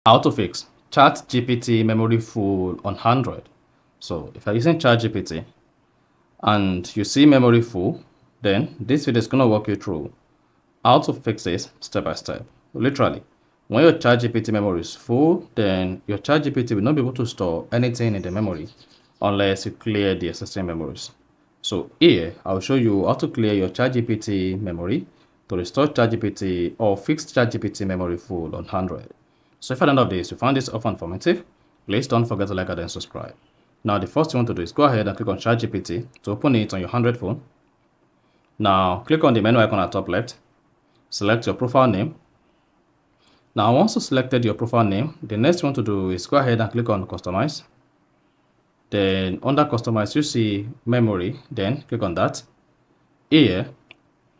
How to fix ChatGPT memory full on Android. So if you're using ChatGPT and you see memory full, then this video is going to walk you through how to fix this step by step. Literally, when your ChatGPT memory is full, then your ChatGPT will not be able to store anything in the memory unless you clear the existing memories. So here, I'll show you how to clear your ChatGPT memory to restore ChatGPT or fix ChatGPT memory full on Android. So if at the end of this, you found this often informative, please don't forget to like and then subscribe. Now, the first thing you want to do is go ahead and click on ChatGPT to open it on your Android phone. Now, click on the menu icon at top left, select your profile name. Now, once you selected your profile name, the next thing you want to do is go ahead and click on Customize. Then under Customize, you see Memory, then click on that. Here,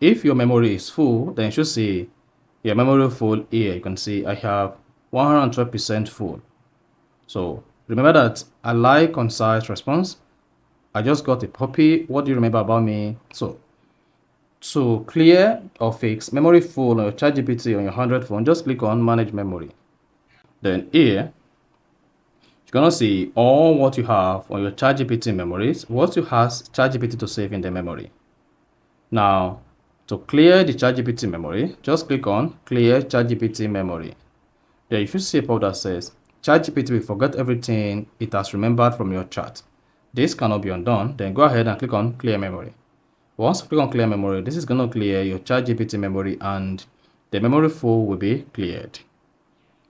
if your memory is full, then you should see your memory full here. You can see I have 112% full. So remember that I like concise response. I just got a puppy. What do you remember about me? So to clear or fix memory full on your ChatGPT on your Android phone, just click on Manage Memory. Then here, you're gonna see all what you have on your ChatGPT memories, what you ask ChatGPT to save in the memory. Now, to clear the ChatGPT memory, just click on Clear ChatGPT Memory. Then you should see a pop that says ChatGPT will forget everything it has remembered from your chat. This cannot be undone. Then go ahead and click on Clear Memory. Once you click on Clear Memory, this is going to clear your ChatGPT memory and the memory full will be cleared.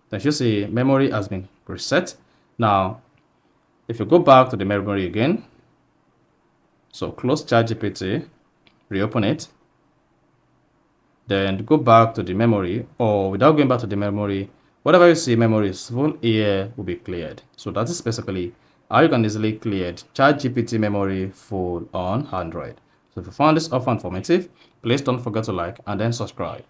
Then you see memory has been reset. Now, if you go back to the memory again, so close ChatGPT, reopen it, then go back to the memory, or without going back to the memory, whatever you see memory is full here will be cleared. So that is basically how you can easily clear ChatGPT memory full on Android. So if you found this offer informative, please don't forget to like and then subscribe.